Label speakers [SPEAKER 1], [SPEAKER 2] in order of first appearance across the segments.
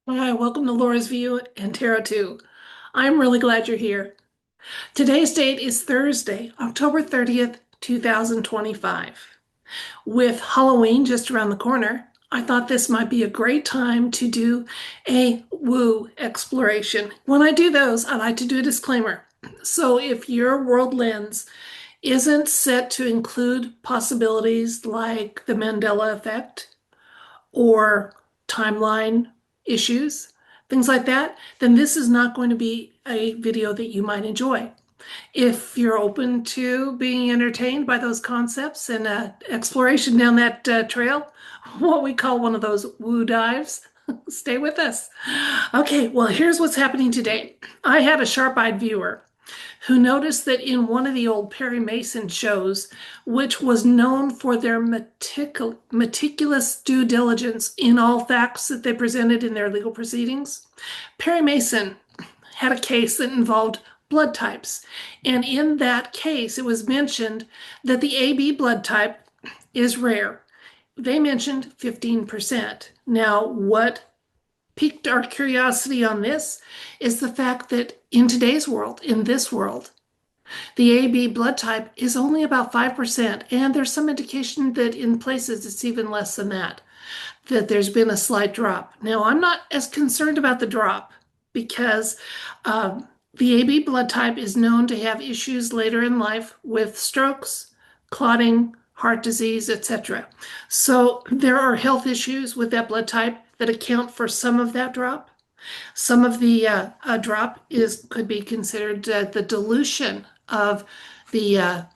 [SPEAKER 1] Hi, welcome to Laura's View and Tarot 2. I'm really glad you're here. Today's date is Thursday, October 30th, 2025. With Halloween just around the corner, I thought this might be a great time to do a woo exploration. When I do those, I like to do a disclaimer. So if your world lens isn't set to include possibilities like the Mandela effect, or timeline issues, things like that, then this is not going to be a video that you might enjoy. If you're open to being entertained by those concepts and exploration down that trail, what we call one of those woo dives, stay with us. Okay, well, here's what's happening today. I had a sharp-eyed viewer who noticed that in one of the old Perry Mason shows, which was known for their meticulous due diligence in all facts that they presented in their legal proceedings, Perry Mason had a case that involved blood types. And in that case, it was mentioned that the AB blood type is rare. They mentioned 15%. Now, what piqued our curiosity on this is the fact that in today's world, in this world, the AB blood type is only about 5%, and there's some indication that in places it's even less than that, that there's been a slight drop. Now, I'm not as concerned about the drop because the AB blood type is known to have issues later in life with strokes, clotting, heart disease, etc. So there are health issues with that blood type that account for some of that drop. Some of the drop is could be considered the dilution of the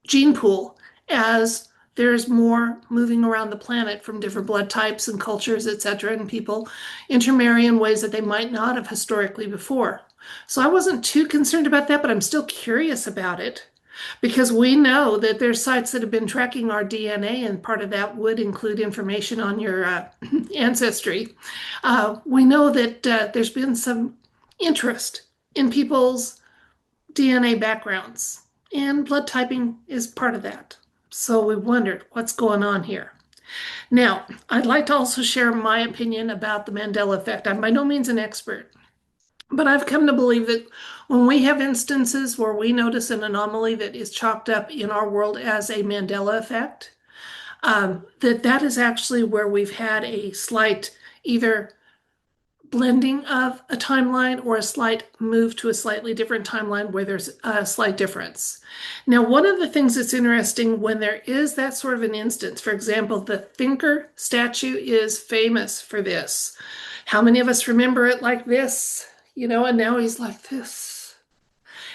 [SPEAKER 1] gene pool as there's more moving around the planet from different blood types and cultures, etc., and people intermarry in ways that they might not have historically before. So I wasn't too concerned about that, but I'm still curious about it because we know that there's sites that have been tracking our DNA, and part of that would include information on your ancestry. We know that there's been some interest in people's DNA backgrounds, and blood typing is part of that. So we wondered what's going on here. Now, I'd like to also share my opinion about the Mandela effect. I'm by no means an expert, but I've come to believe that when we have instances where we notice an anomaly that is chalked up in our world as a Mandela effect, that is actually where we've had a slight either blending of a timeline or a slight move to a slightly different timeline where there's a slight difference. Now, one of the things that's interesting when there is that sort of an instance, for example, the Thinker statue is famous for this. How many of us remember it like this? And now he's like this.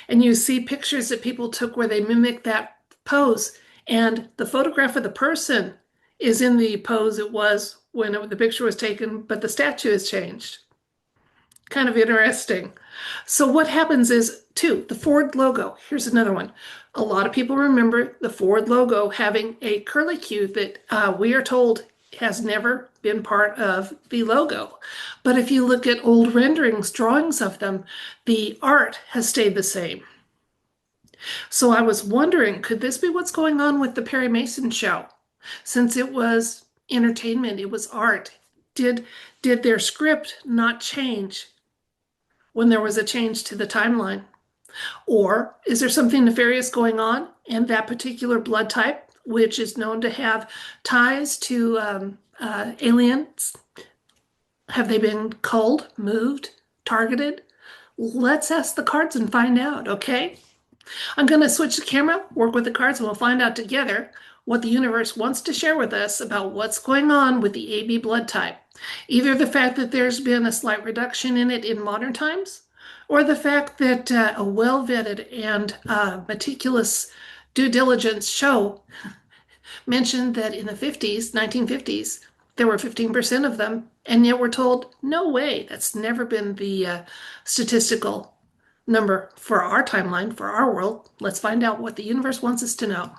[SPEAKER 1] And you see pictures that people took where they mimic that pose, and the photograph of the person is in the pose it was when the picture was taken, but the statue has changed. Kind of interesting. So what happens is, too, the Ford logo. Here's another one. A lot of people remember the Ford logo having a curlicue that we are told has never been part of the logo. But if you look at old renderings, drawings of them, the art has stayed the same. So I was wondering, could this be what's going on with the Perry Mason show? Since it was entertainment, it was art. Did their script not change when there was a change to the timeline? Or is there something nefarious going on and that particular blood type, which is known to have ties to aliens, have they been culled, moved, targeted? Let's ask the cards and find out, okay? I'm going to switch the camera, work with the cards, and we'll find out together what the universe wants to share with us about what's going on with the AB blood type. Either the fact that there's been a slight reduction in it in modern times, or the fact that a well-vetted and meticulous due diligence show mentioned that in the 50s, 1950s, there were 15% of them, and yet we're told, no way, that's never been the statistical number for our timeline, for our world. Let's find out what the universe wants us to know.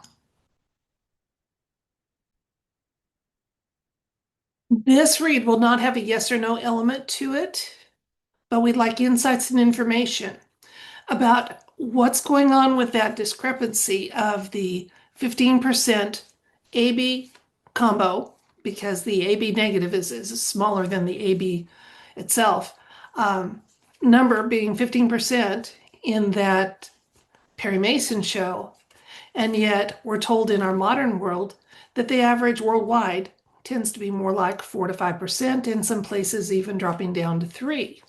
[SPEAKER 1] This read will not have a yes or no element to it, but we'd like insights and information about what's going on with that discrepancy of the 15% AB combo because the AB negative is smaller than the AB itself. Um, Number being 15% in that Perry Mason show, and yet we're told in our modern world that the average worldwide tends to be more like 4 to 5%, in some places even dropping down to 3.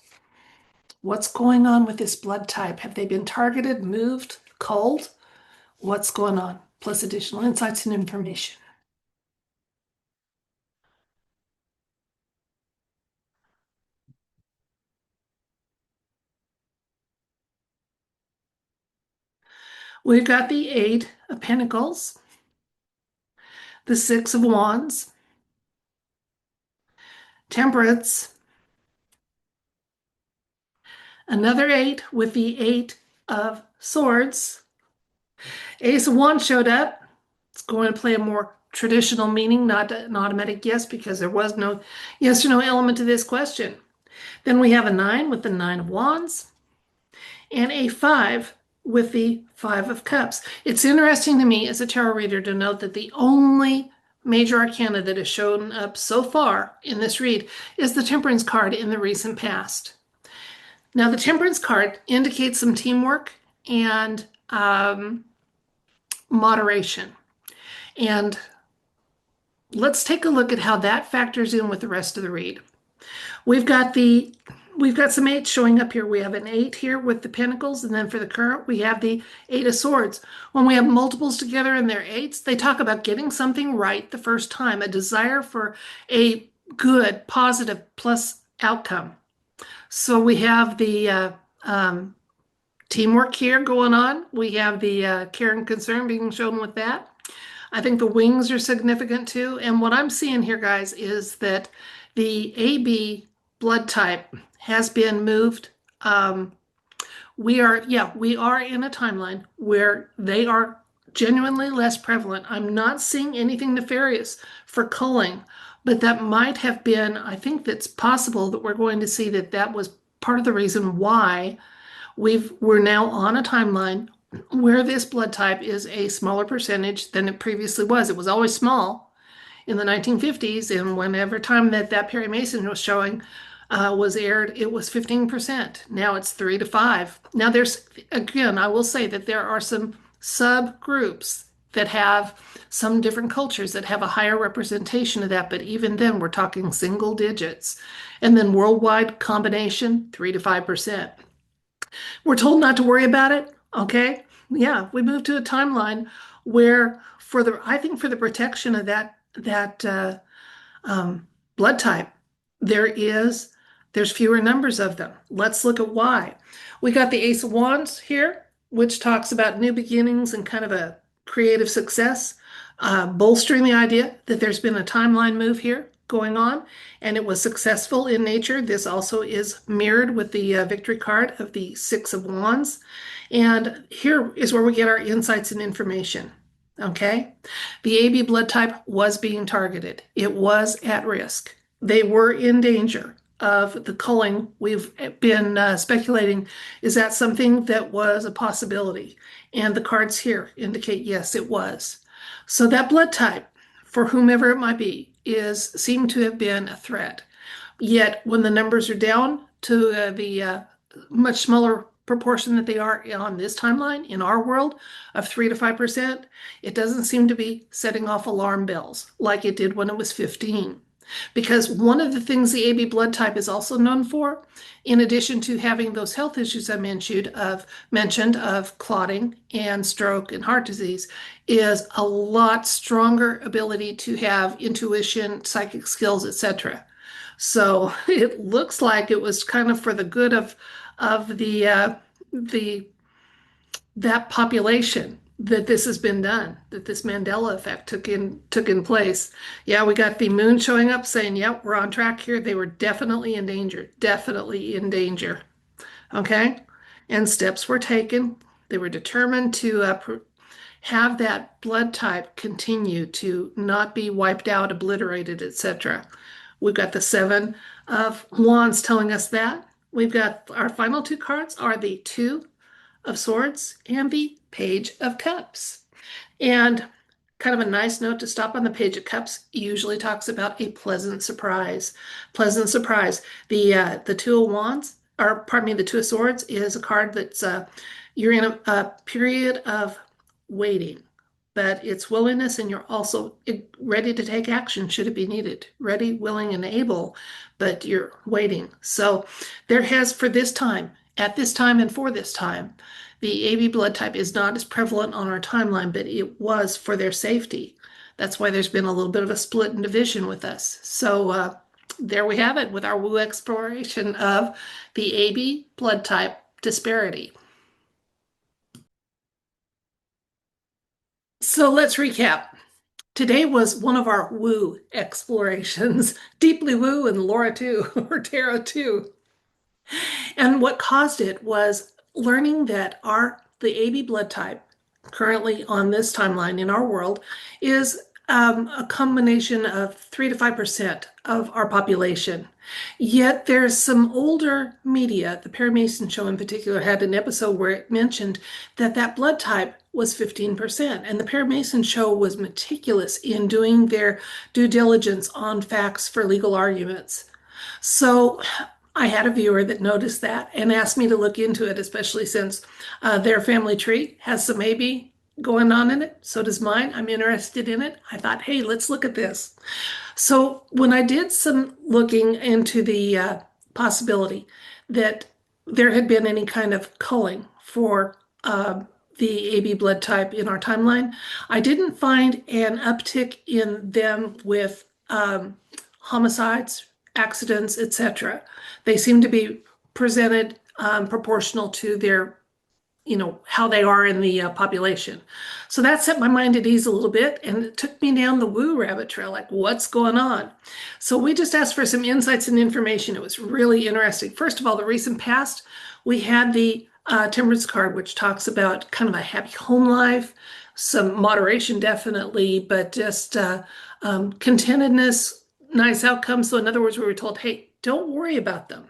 [SPEAKER 1] What's going on with this blood type? Have they been targeted, moved, culled? What's going on? Plus additional insights and information. We've got the Eight of Pentacles, the Six of Wands, Temperance, another eight with the Eight of Swords. Ace of Wands showed up. It's going to play a more traditional meaning, not an automatic yes, because there was no yes or no element to this question. Then we have a nine with the Nine of Wands and a five with the Five of Cups. It's interesting to me as a tarot reader to note that the only major arcana that has shown up so far in this read is the Temperance card in the recent past. Now, the Temperance card indicates some teamwork and moderation. And let's take a look at how that factors in with the rest of the read. We've got the we've got some eights showing up here. We have an eight here with the pentacles, and then for the current, we have the Eight of Swords. When we have multiples together and they're eights, they talk about getting something right the first time, a desire for a good, positive, plus outcome. So we have the teamwork here going on. We have the care and concern being shown with that. I think the wings are significant too. And what I'm seeing here, guys, is that the AB blood type has been moved. We are in a timeline where they are genuinely less prevalent. I'm not seeing anything nefarious for culling, but that might have been, I think that's possible that we're going to see that that was part of the reason why we're now on a timeline where this blood type is a smaller percentage than it previously was. It was always small in the 1950s, and whenever time that Perry Mason was showing was aired, it was 15%. Now it's 3 to 5. Now there's, again, I will say that there are some subgroups that have some different cultures that have a higher representation of that, but even then we're talking single digits. And then worldwide combination, 3 to 5%. We're told not to worry about it. Okay. Yeah, we moved to a timeline where I think for the protection of that blood type, there's fewer numbers of them. Let's look at why. We got the Ace of Wands here, which talks about new beginnings and kind of a creative success, bolstering the idea that there's been a timeline move here going on, and it was successful in nature. This also is mirrored with the victory card of the Six of Wands. And here is where we get our insights and information. Okay. The AB blood type was being targeted. It was at risk. They were in danger of the culling. We've been speculating, is that something that was a possibility? And the cards here indicate yes, it was. So that blood type, for whomever it might be, seemed to have been a threat. Yet when the numbers are down to the much smaller proportion that they are on this timeline in our world of 3 to 5%, it doesn't seem to be setting off alarm bells like it did when it was 15. Because one of the things the AB blood type is also known for, in addition to having those health issues I mentioned of clotting and stroke and heart disease, is a lot stronger ability to have intuition, psychic skills, etc. So it looks like it was kind of for the good of the that population that this has been done, that this Mandela effect took in place. Yeah, we got the moon showing up saying, yep, we're on track here. They were definitely in danger, definitely in danger. Okay. And steps were taken. They were determined to have that blood type continue to not be wiped out, obliterated, etc. We've got the Seven of Wands telling us that. We've got our final two cards are the Two of Swords and the Page of Cups. And kind of a nice note to stop on the page of cups usually talks about a pleasant surprise. Pleasant surprise. The two of wands, or pardon me, the two of swords is a card that's you're in a period of waiting, but it's willingness, and you're also ready to take action should it be needed. Ready, willing, and able, but you're waiting. So there has, for this time, at this time, and for this time, the AB blood type is not as prevalent on our timeline, but it was for their safety. That's why there's been a little bit of a split and division with us. So there we have it with our woo exploration of the AB blood type disparity. So let's recap. Today was one of our woo explorations. Deeply woo and Laura too, or Tara too. And what caused it was learning that the AB blood type currently on this timeline in our world is a combination of 3 to 5% of our population. Yet there's some older media, the Perry Mason show in particular had an episode where it mentioned that that blood type was 15%. And the Perry Mason show was meticulous in doing their due diligence on facts for legal arguments. So I had a viewer that noticed that and asked me to look into it, especially since their family tree has some AB going on in it. So does mine. I'm interested in it. I thought, hey, let's look at this. So when I did some looking into the possibility that there had been any kind of culling for the AB blood type in our timeline, I didn't find an uptick in them with homicides, accidents, etc. They seem to be presented proportional to their, how they are in the population. So that set my mind at ease a little bit, and it took me down the woo rabbit trail, like what's going on? So we just asked for some insights and information. It was really interesting. First of all, the recent past, we had the Temperance card, which talks about kind of a happy home life, some moderation definitely, but just contentedness, nice outcomes. So in other words, we were told, hey, don't worry about them.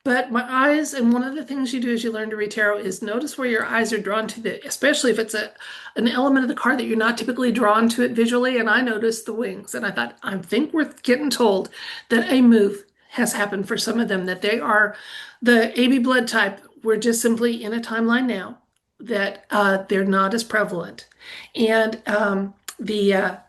[SPEAKER 1] But my eyes, and one of the things you do as you learn to read tarot is notice where your eyes are drawn to especially if it's an element of the card that you're not typically drawn to it visually. And I noticed the wings, and I thought, I think we're getting told that a move has happened for some of them, that they are the AB blood type. We're just simply in a timeline now that they're not as prevalent. And the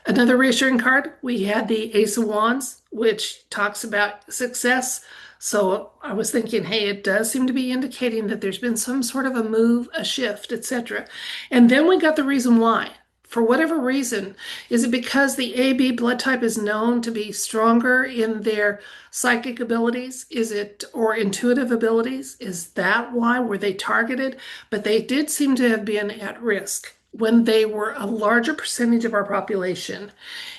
[SPEAKER 1] another reassuring card, we had the Ace of Wands, which talks about success. So I was thinking, hey, it does seem to be indicating that there's been some sort of a move, a shift, etc. And then we got the reason why. For whatever reason, is it because the AB blood type is known to be stronger in their psychic abilities? Is it, or intuitive abilities? Is that why? Were they targeted? But they did seem to have been at risk when they were a larger percentage of our population.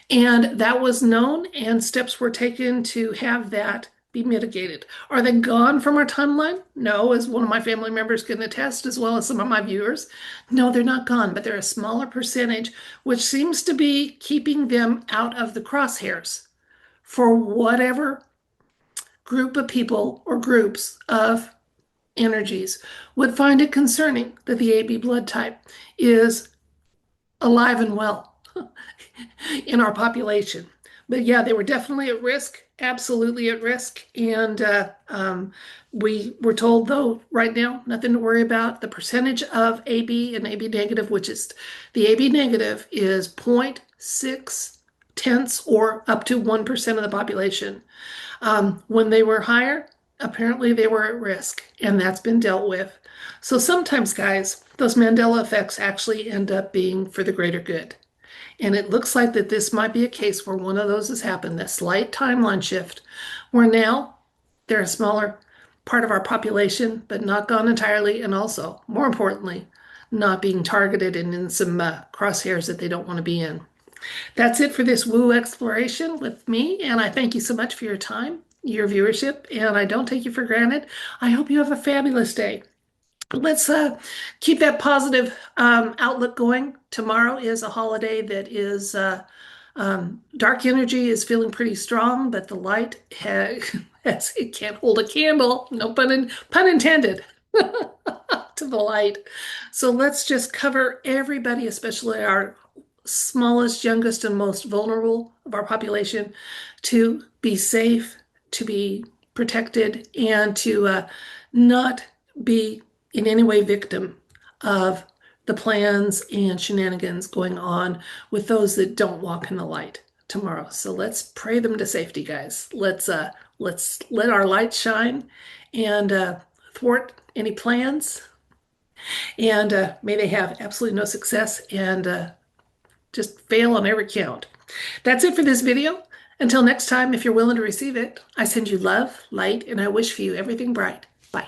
[SPEAKER 1] And that was known, and steps were taken to have that be mitigated. Are they gone from our timeline? No, as one of my family members can attest, as well as some of my viewers. No, they're not gone, but they're a smaller percentage, which seems to be keeping them out of the crosshairs for whatever group of people or groups of energies would find it concerning that the AB blood type is alive and well in our population. But yeah, they were definitely at risk, absolutely at risk. And we were told, though, right now, nothing to worry about. The percentage of AB and AB negative, which is the AB negative, is 0.6 tenths or up to 1% of the population. When they were higher, apparently they were at risk, and that's been dealt with. So sometimes, guys, those Mandela effects actually end up being for the greater good. And it looks like that this might be a case where one of those has happened, that slight timeline shift, where now they're a smaller part of our population, but not gone entirely, and also, more importantly, not being targeted and in some crosshairs that they don't want to be in. That's it for this woo exploration with me, and I thank you so much for your time, your viewership, and I don't take you for granted. I hope you have a fabulous day. Let's keep that positive outlook going. Tomorrow is a holiday that is dark energy is feeling pretty strong, but the light has, it can't hold a candle. No pun intended. to the light. So let's just cover everybody, especially our smallest, youngest, and most vulnerable of our population, to be safe, to be protected, and to not be in any way victim of the plans and shenanigans going on with those that don't walk in the light tomorrow. So let's pray them to safety, guys. Let's let our light shine and thwart any plans. And may they have absolutely no success and just fail on every count. That's it for this video. Until next time, if you're willing to receive it, I send you love, light, and I wish for you everything bright. Bye.